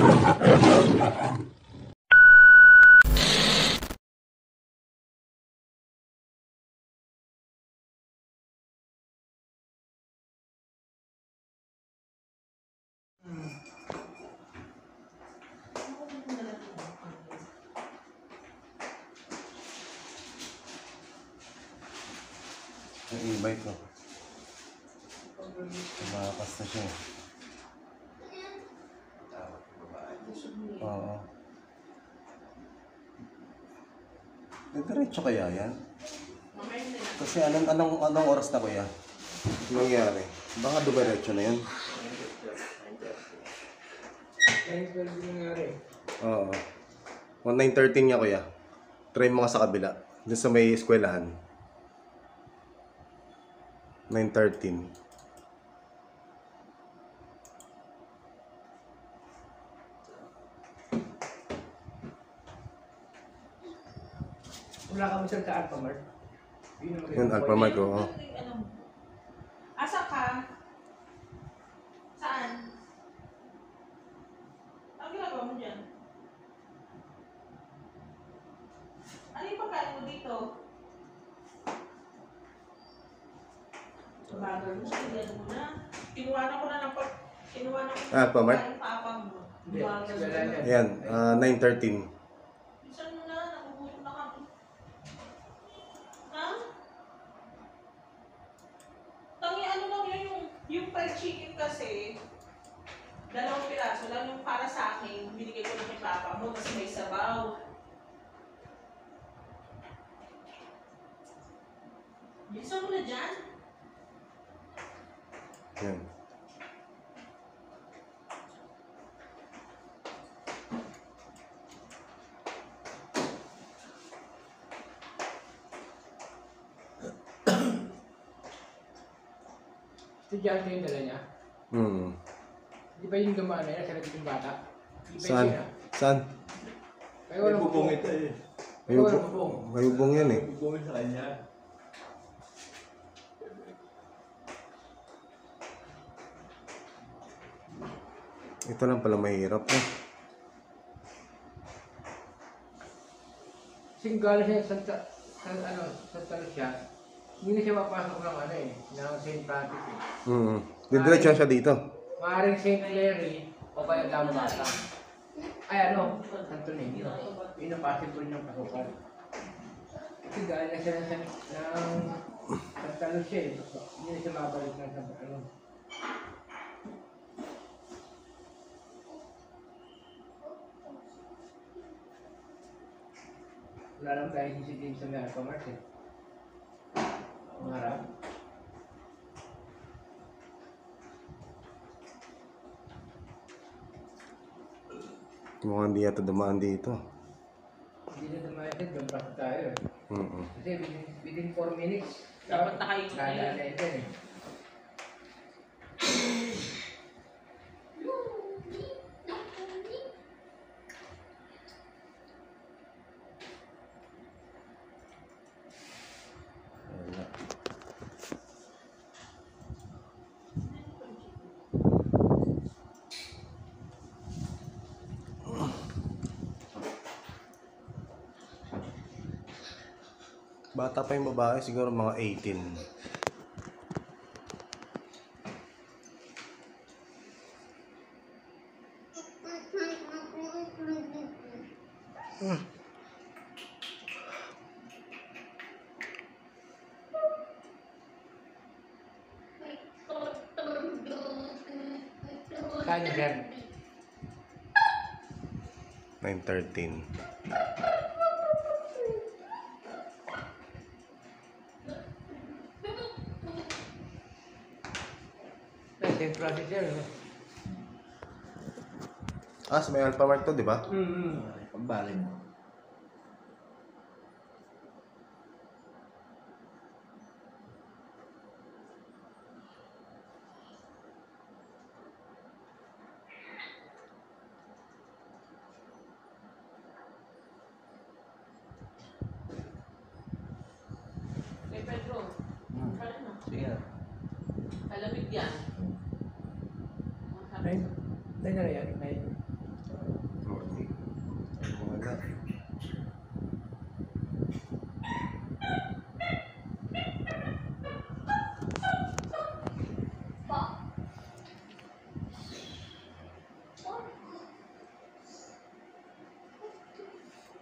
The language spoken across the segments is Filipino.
Yung e-bike ko. Tumakas na siya. Oo. Diretso kaya yan? Kasi anong oras na kuya? Anong nangyari? Baka dumiretso na yan. 9:12 nangyari. Oo. 9:13 niya kuya. Try mo nga sa kabila. Doon sa may eskwelahan. 9:13. Wala ka masal sa Alphamart? Yun, Alphamart ko. Oh. Asa ka? Saan? Ang ginagawa mo dyan? Ano yung pagkain mo dito? Bagal mo, sinigyan mo na. Kinuwanan ko na ng Alphamart? yung papa mo. Bagal mo. Ayan, 9:13. Bisan mo na, nagugutom na kami. Ha? Tangi ano lang yun, yung fried chicken kasi, 2 piraso lang yung para sa akin, binigay ko na kay papa mo kasi may sabaw. Bilisan mo na dyan. Ayan. Estudyante yung dala niya. Di ba yung dumaan na yan, sa yung bata? Di ba Saan? yun ah? Saan? Kaya walang bubong. ito eh. May ubong yan eh. Bubungin sa kanya. Ito lang pala mahirap eh. Singgala siya sa Lucia. Hindi na siya mapasok ng ano eh, ng St. Francis eh. Didiretso siya dito. Maaaring St. Clary o kaya Dambata. Ay ano, Santo Niño. Yun ang possible niyang pasukan. Kasi galing na siya ng Santa Lucia eh. Hindi na siya mabalik ng ano. Wala lang tayo sisitin sa may Alphamart eh. Marami. Mukhang hindi yata dumaan dito. Hindi na dumayad yan, jump tayo eh. Kasi within 4 minutes, Dapat nakaikot na kada yun. na yan eh. Bata pa yung babae, siguro mga 18. Saan yung yan? 9:13. St. Francis yan eh. Sa may Alphamart to, di ba? Pagbalin mo. Kay Pedro, kaya na. Sige. Kalamig yan. Nine na yan, nine.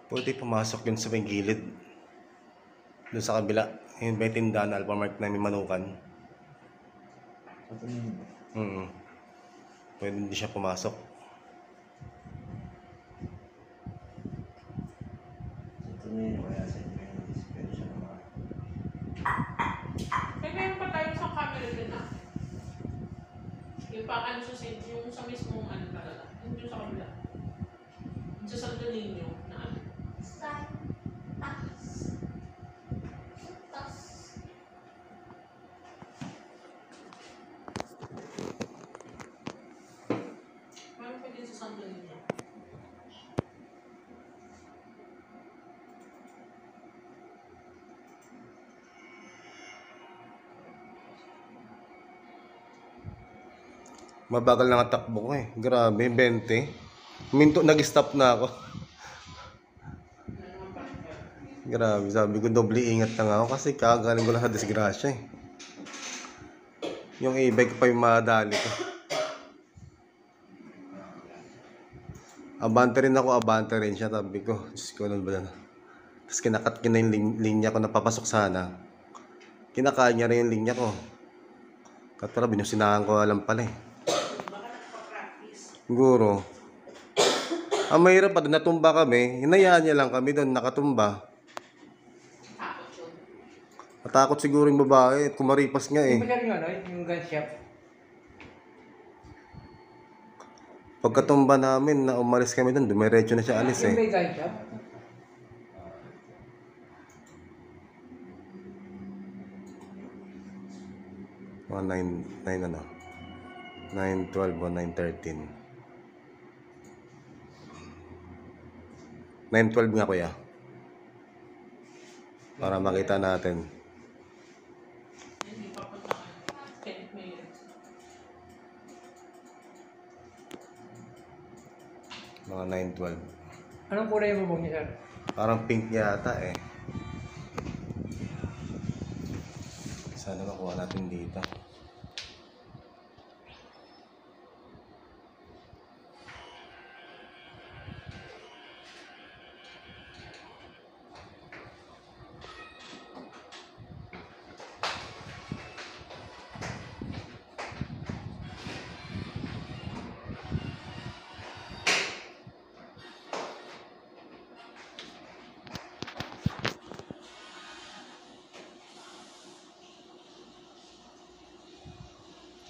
Pwede pumasok yun sa may gilid. Doon sa kabila. Yung may tindahan na Alphamart namin manukan. Sa tingin mo. Pwede hindi siya pumasok. Sa tingin mo kaya sa inyo yung dispense siya naman. May meron pa tayo sa camera din ah. Yung pa ano sa yung sa mismong ano talaga. Yung sa kabila. Yung sa Santo Niño na ano. Meron pa din sa Santo Niño. Mabagal na nga takbo ko eh. Grabe, 20. Minto, nag-stop na ako. Grabe, sabi ko doble ingat lang ako kasi kagaling ko lang sa disgrasya eh. Yung e-bike pa yung madali ko. Abante rin ako, abante rin siya. Sabi ko, Diyos ko, ano ba na. Tapos kinakat ko na yung linya ko na papasok sana. Kinakain niya rin yung linya ko. Katara, binusinahan ko alam pala eh. Baka nagpa-practice. Siguro. Ang mahirap pa doon, natumba kami. Hinayaan niya lang kami doon, nakatumba. Takot yun. Natakot siguro yung babae at kumaripas nga eh. Yung ba yung ano, yung gun shop? Pagkatumba namin na umalis kami doon, dumiretso na siya alis Yung eh. may gun shop? Mga 9 ano? 9:12 o 9:13. 9:12 nga kuya. Para makita natin. Hindi pa punta ka. Kenneth Mayer. Mga 9:12. Anong kulay mo bang sir? Parang pink yata eh. Sana makuha natin dito.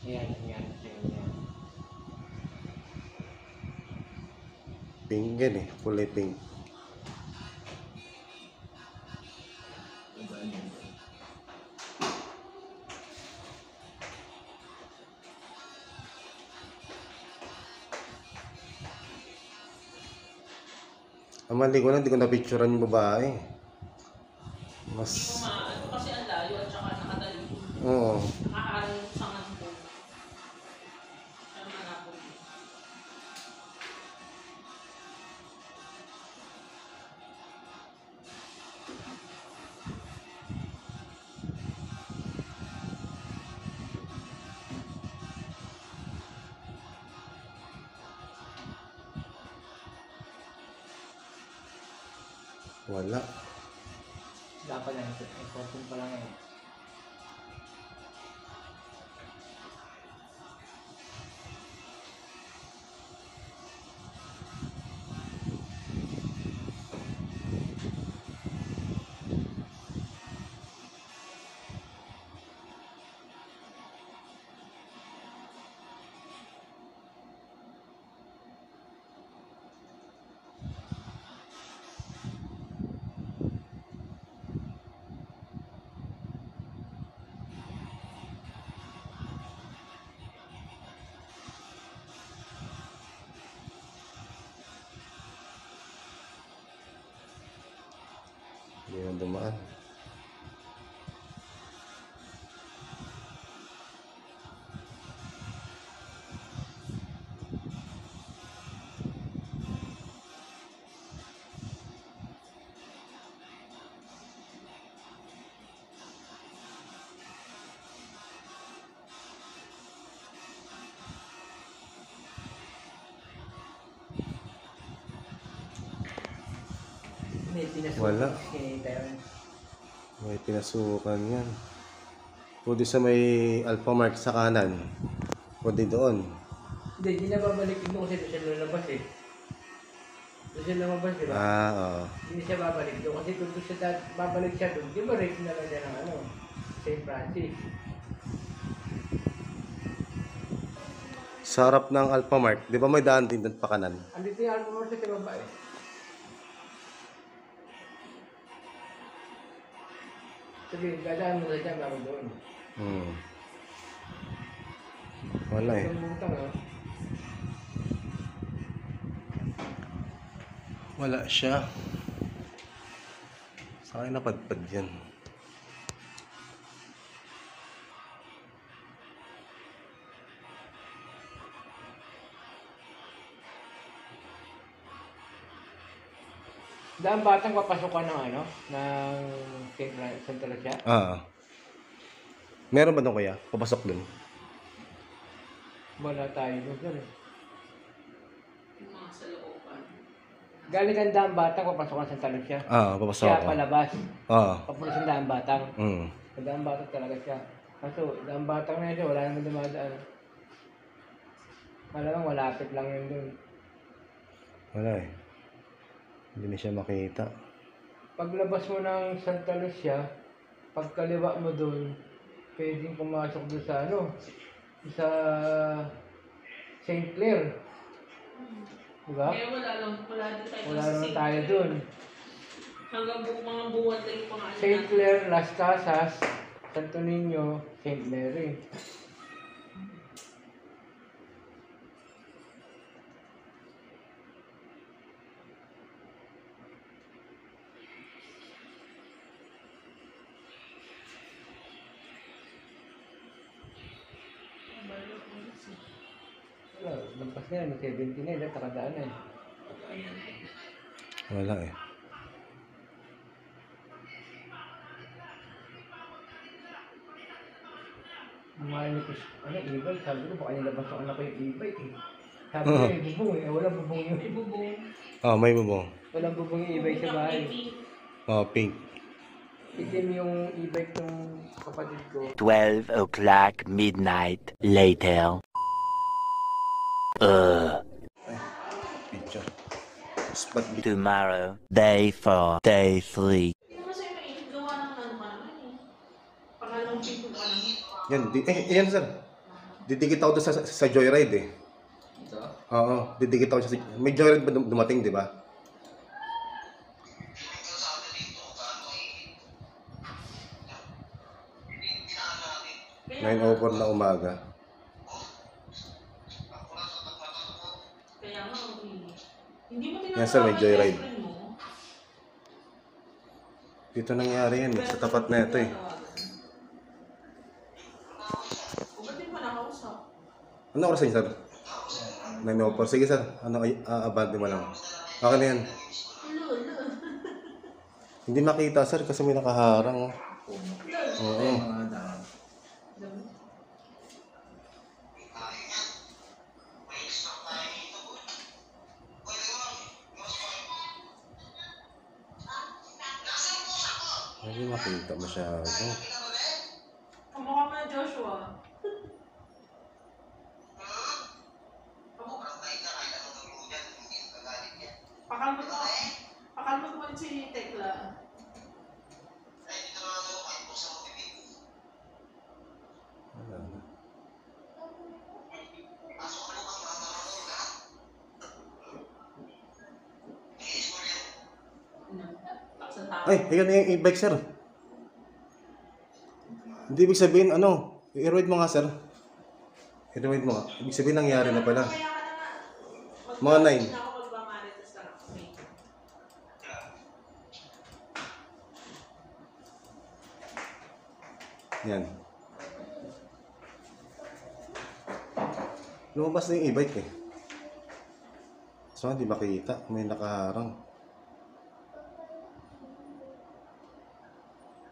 Yan. Pink yan eh. Kulay pink. Ang mali ko lang, hindi ko na-picturean yung babae. Hindi Mas... ko maano kasi ang layo at saka nakadali. Oo. Nakakaroon sa kanto. Siya manapol. Wala. Dapat lang, important pa lang yan. Hindi na dumaan. Tinasukan Wala. si Tayo. May pinasukan yan. Pwede sa may Alphamart sa kanan. Pwede doon. Hindi, di na babalik doon kasi doon siya lalabas eh. Doon siya lumabas, di ba? Oo. Hindi siya babalik doon kasi kung doon siya babalik siya doon, di ba rate na lang niya ng ano, St. Francis. Sa harap ng Alphamart, di ba may daan din doon pa kanan? Andito yung album mo sa baba eh. Sabi, dadaan mo na siya bago doon. Hmm. Wala eh. Itong butang ah. Wala siya. Sa akin napadpad yan. Daan batang papasukan ng ano, ng Central siya. Meron ba doon kuya? Papasok doon? Wala tayo doon eh. Yung mga sa looban. Galing ang daan batang papasukan sa Central siya. Papasok Siya ako. palabas. Ah. Papunta sa daan batang. Mm. Sa daan batang talaga siya. Kaso, daan batang na yun, wala naman dumadaan. Malamang malapit lang yun doon. Wala eh. Hindi na siya makita. Paglabas mo ng Santa Lucia, pagkaliwa mo doon, pwedeng pumasok doon sa ano, sa St. Clair. Diba? Kaya wala din tayo Wala sa naman St. tayo Clair. doon. Hanggang mga buwan lang yung pangalan St. Clair, Las Casas, Santo Niño, St. Mary. Wala, lampas na yan, 70 na yun, takadaan na yun. Wala eh. Umahin ko, ano, e-bike, sabi ko, baka nilabas ng anak ko yung e-bike eh. Sabi ko, yung bubong eh, walang bubong yung Ibubong. May bubong. walang bubong yung e-bike sa bahay. Pink. Itim yung e-bike ng kapatid ko. 12 o'clock midnight later. Picture. Spot Tomorrow, day 4, day 3. Hindi naman sa'yo mainit gawa ng ano ka naman eh. Pangalawang chip ko pa naman. Yan sir. Didikit ako doon sa Joyride eh. Ito? Oo, didikit ako sa... May Joyride ba dumating, di ba? Kaya 9:04 na umaga. Kaya nga, hindi mo Yan, sir, may joyride. girlfriend mo. Dito nangyari yan eh, sa tapat na ito eh. O ba't di mo nakausap? Ano oras yun, sir? 9:04. Sige, sir. Abante mo lang. Okay na yan. Hindi makita, sir, kasi may nakaharang. Oo. Hindi makita masyado. Kamukha mo na Joshua. Pakalmot mo rin si Tekla. Wala na. Sa tao. Ay, ayan na yung e-bike, sir. Hindi ibig sabihin, ano, i-read mo nga, sir. I-read mo nga. Ibig sabihin, nangyari na pala. Kaya ka na nga. Mga 9. Hindi na ako magmamarites na ako. Yan. Lumabas na yung e-bike eh. So, hindi makita. May nakaharang.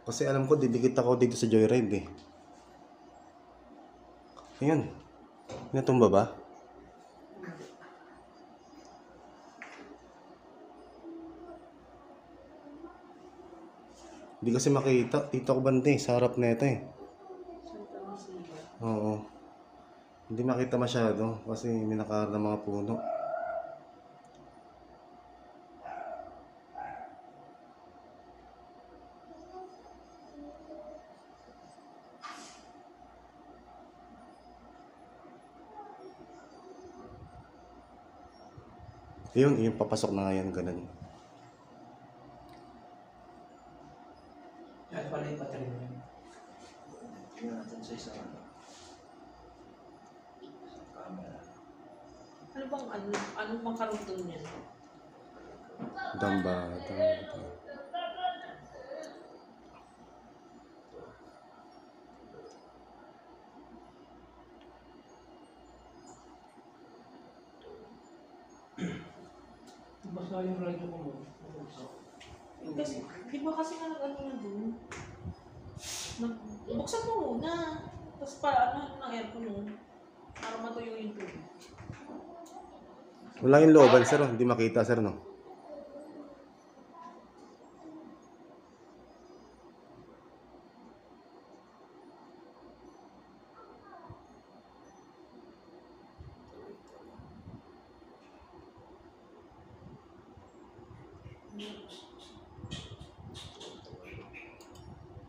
Kasi alam ko, didikit ako dito sa Joyride eh. Ayun. Natumba ba? Hindi kasi makita. Dito ako banda eh, sa harap nito eh. Santa Lucia. Oo. Hindi makita masyado kasi may nakaharap ng mga puno. Yun, yung papasok na ngayon, ganun. Yan pala yung battery mo. Tingnan natin sa isang ano. Isang camera. Ano bang anong bang karugtong niyan? Damba. Basta yung radyo ko mo. Kasi, di ba kasi nga nag-ano na doon? Buksan mo muna. Tapos para ano ng aircon mo. Para matuyo yung tubig. Wala yung looban, sir. Hindi makita, sir, no?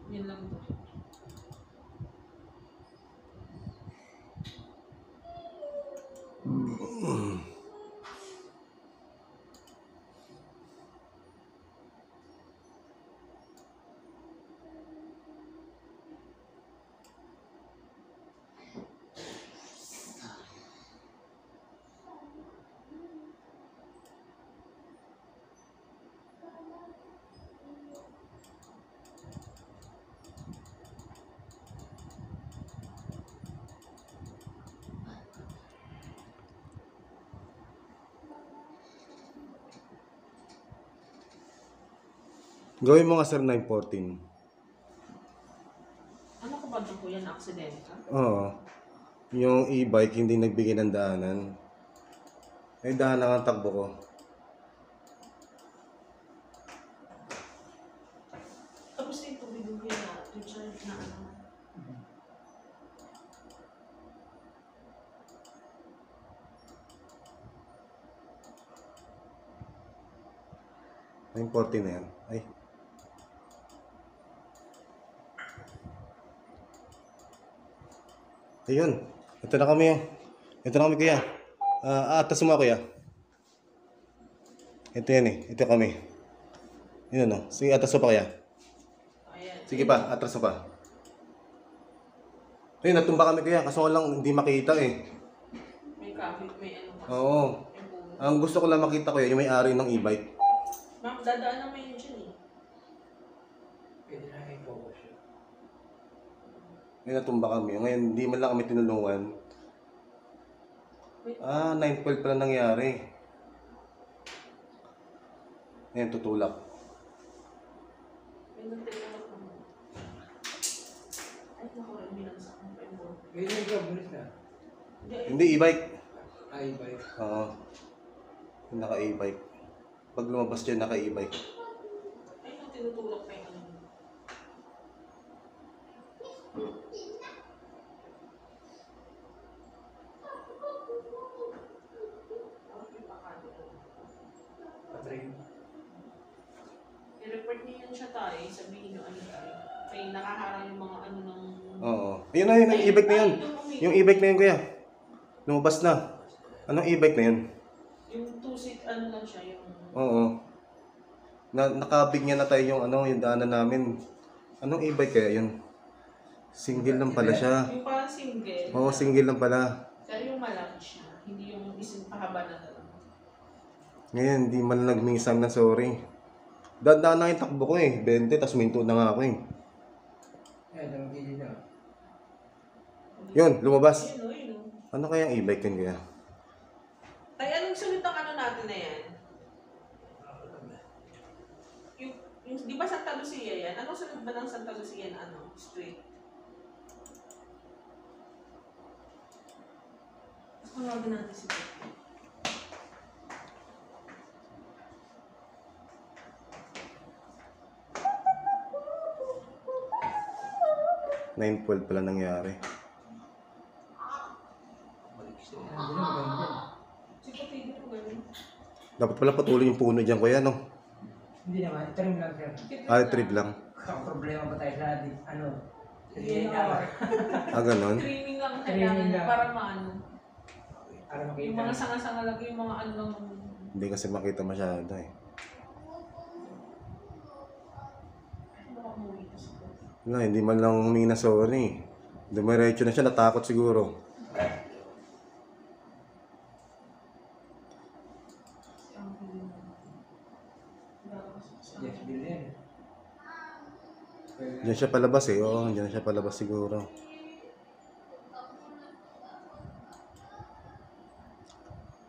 Yan lang to. Gawin mo nga, sir, 9:14. Ano ka ba doon po yan? Aksidente? Oo. Yung e-bike hindi nagbigay ng daanan. Ay, daan lang ang takbo ko. Tapos yung tubig yung kaya recharge na ano. Yung 14 na yan. Ay. Ayun. Ito na kami. Ito na kami, kuya. Atas mo, kuya. Ito yan eh. Ito kami. Yun no. Sige, atas mo pa, kuya. Ayan. Sige pa, atras mo pa. Ayun, natumba kami, kuya. Kaso lang hindi makita eh. May kahit, may ano kasi. Oo. May puno. Ang gusto ko lang makita, kuya, yung may-ari ng e-bike. Ma'am, dadaan naman yun dyan eh. Pwede na i-focus yun. Ngayon natumba kami. Ngayon, hindi man lang kami tinulungan. Wait. 9:12 pala nangyari. Ngayon, tutulak. May nagtitulak naman. Ay, naku, binagsak mo pa yung board. Ganyan ka, bulis na. Hindi, e-bike. Ay, bike. Oo. Yung naka-e-bike. Pag lumabas dyan, naka-e-bike. Ay, nung tinutulak pa yung ano. Okay, baka doon. Battery mo. I-report niyo yan siya tayo, sabihin niyo ano tayo. May nakaharang yung mga ano ng... Oo. Ayun na yun, yung e-bike na yun. Yung e-bike na yun, kuya. Lumabas na. Anong e-bike na yun? Yung two-seat ano lang siya, yung... Oo. Nakabig niya na tayo yung yung daanan namin. Anong e-bike kaya yun? Single lang pala siya. Yung parang single. Oo, single lang pala. Pero yung malaki siya, hindi yung isang pahaba na talaga. Ngayon, hindi man nagminsan na sorry. Dadaan na yung takbo ko eh. 20, tas minto na nga ako eh. Yan, namagili na. Yun, lumabas. Yun o, yun o. Ano kaya e-bike yun kaya? Tay, anong sunod ng ano natin na yan? Yung di ba Santa Lucia yan? Anong sunod ba ng Santa Lucia na ano? Street? Tawagin natin si Becky. 9/12 pala nangyari. Hindi na maganda. Si Puti dito ganun. Dapat pala patuloy yung puno dyan, kuya, no? Hindi naman, trim lang sir. Trip lang. Ang problema pa tayo sa ano? Sa Hindi DNA. Ganon. Trimming lang Trimming kailangan lang. para maano. Para Yung makita. mga sanga-sanga lang, yung mga ano lang. Hindi kasi makita masyado eh. Baka umuwi pa sa Puti. Wala, hindi man lang humingi na sorry. Dumiretso na siya, natakot siguro. Yes, bilhin. Diyan siya palabas eh. Oo, diyan siya palabas siguro.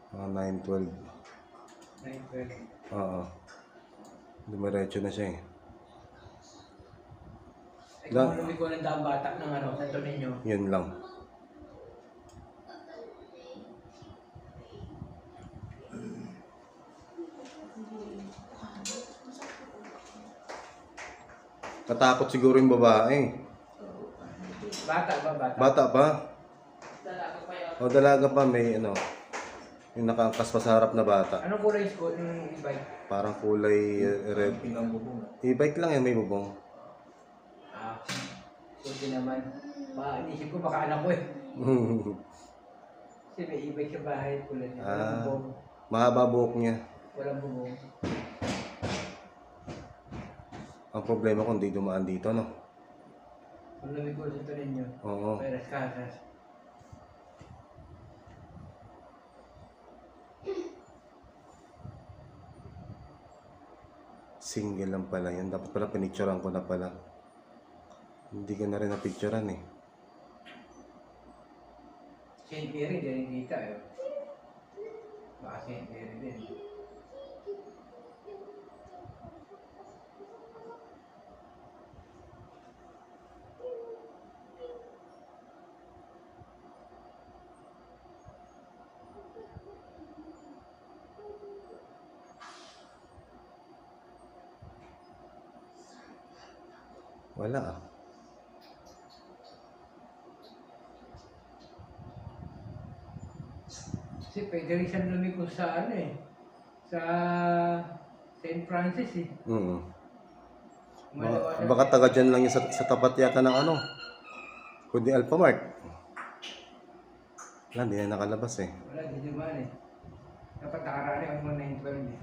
Mga 9/12. 9/12. Oo. Dumiretso na siya eh. Ay, kung ano ko ng daang bata ng ano, Santo Niño. Yun lang. Natakot siguro yung babae. Bata ba, bata? Bata pa. Dalaga pa yun. O dalaga pa may ano. Yung nakaangkas pa sa harap na bata. Anong kulay school ng e-bike? Parang kulay red. Pingang bubong. E-bike lang yan, may bubong. Ah, suti naman. Baka inisip ko baka anak ko eh. Kasi may e-bike sa bahay, kulay niya. Walang bubong. Mahaba buhok niya. Walang bubong. Ang problema kung di dumaan dito, no? Kung lumiko sa Santo Niño, Oo. may rascasas. Single lang pala yan. Dapat pala pinicturean ko na pala. Hindi ko na rin napicturean eh. St. Mary, din kita eh. Baka St. Mary din. Wala ah. Kasi pwede rin siyang lumiko sa ano eh. Sa St. Francis eh. Baka taga dyan lang yung sa tapat yata ng ano. Kundi Alphamart. Wala, hindi na nakalabas eh. Wala, di naman eh. Dapat nakaraan ako mga 9/12 eh.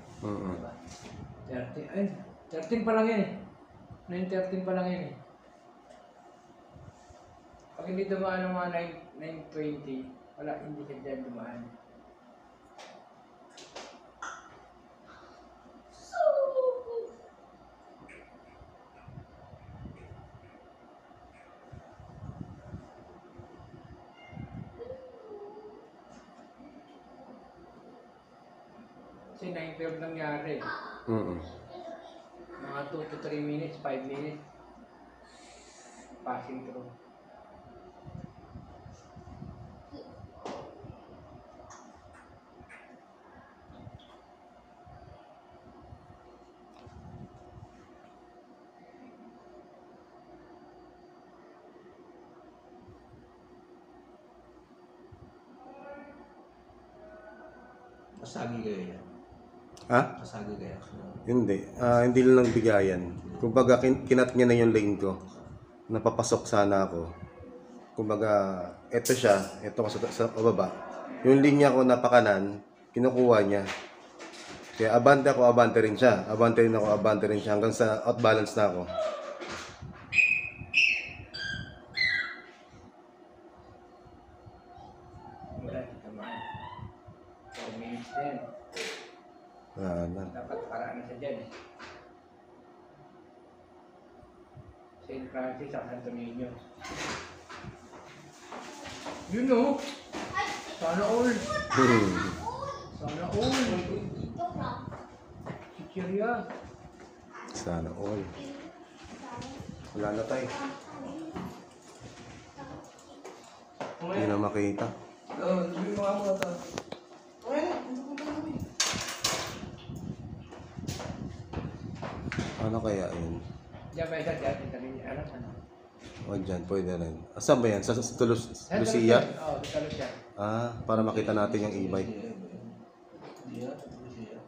30, ay, 13 pa lang yan eh. 9:13 pa lang yan eh. Pag hindi dumaan ng mga 9:20, wala, hindi ka dyan dumaan. Kasi 9:12 nangyari. Mga 2 to 3 minutes, 5 minutes. Passing through. Kasagi kayo yan. Ha? Kasagi kayo. Hindi. Hindi lang bigayan. Kumbaga, kinat niya na yung lane ko. Napapasok sana ako. Kumbaga, eto siya. Eto ko sa baba. Yung linya ko na pakanan, kinukuha niya. Kaya abante rin siya. Abante rin siya. Hanggang sa outbalance na ako. Wala, di dumaan. 4 minutes na yan. Wala na. Dapat paraan na siya dyan eh. St. Francis at Santo Niño. Yun o! Sana all! Sana all! Chichirya! Sana all. Wala na tayo. Hindi na makita. Oo, sabi mo ako ito. Ano kaya yun? Diyan ba isa dyan? Ito rin. Ano? O dyan, pwede rin. Saan ba yan? Sa Sa Lucia? Oo, sa Lucia. Para makita natin yung e-bike. Dia, siya.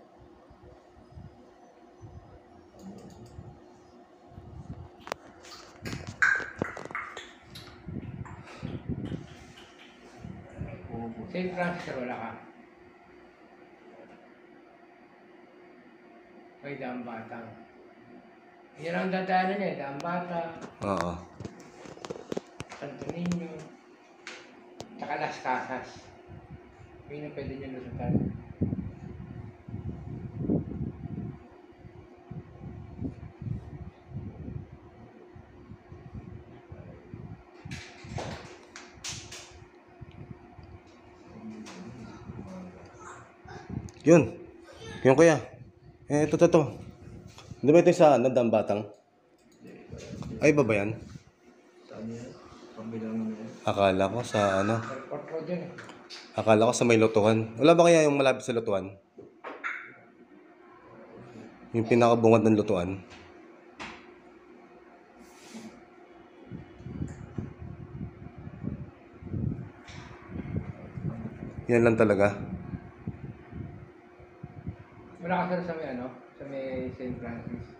St. Francis, wala ka. May Daang Batang. Yan ang dadaanan niya, Daang Bata, Oo. Santo Niño, tsaka Las Casas. Yun ang pwede niyo lusutan. Yun. Yun kuya. Ito. Di ba ito yung sa Daang Batang? Ay, ba yan? Saan yan? Pambilang naman yan. Akala ko sa Airport road yun eh. Akala ko sa may lutuan. Wala ba kaya yung malapit sa lutuan? Yung pinakabungad ng lutuan. Yan lang talaga. Wala ka sa may sa may St. Francis.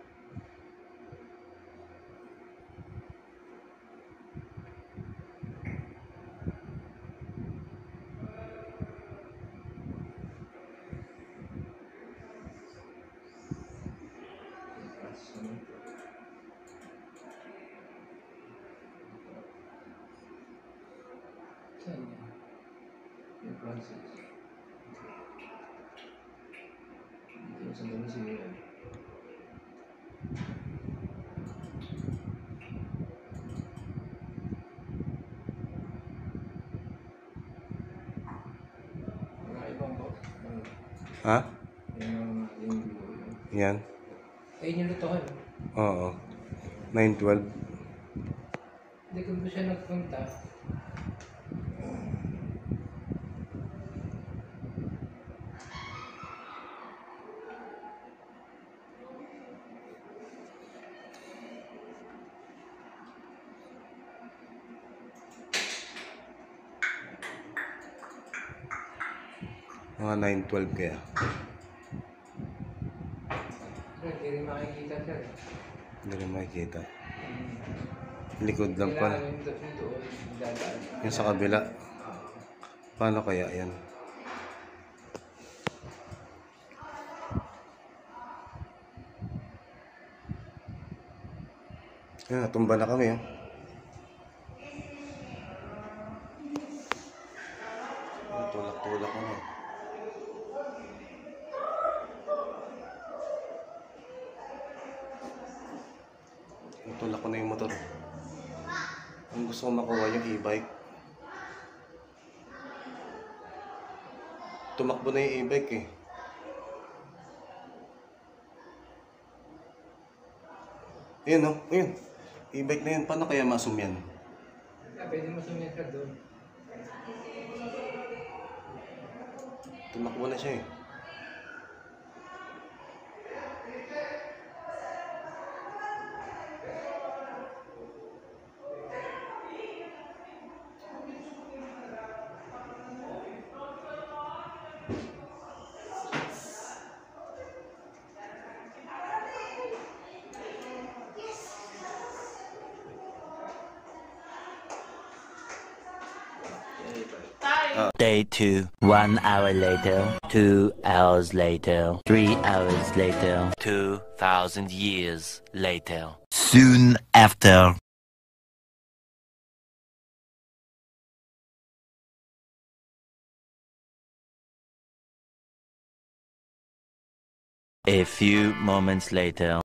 Saan yan? Yung Francis. Dito sa Lucia. Mga ibang box. Ha? Yung Yan. Ayun yung lutuhan. Oo. 912. Hindi ko ba siya nagpunta. Mga 912 kaya. Hindi rin makikita sir. Hindi rin makikita. Likod lang pala. Kailangan yung doon, dadaan. Yung sa kabila. Paano kaya yan? Yan, natumba na kami. Tulak-tulak ko na. Tulak ko na yung motor. Ang gusto ko makuha yung e-bike. Tumakbo na yung e-bike eh. Ayun oh, ayun. E-bike na yun. Paano kaya masum yan? Pwede mo sumiyat ka doon. Tumakbo na siya eh. Tayo. Day 2. 1 hour later. 2 hours later. 3 hours later. 2,000 years later. Soon after. A few moments later.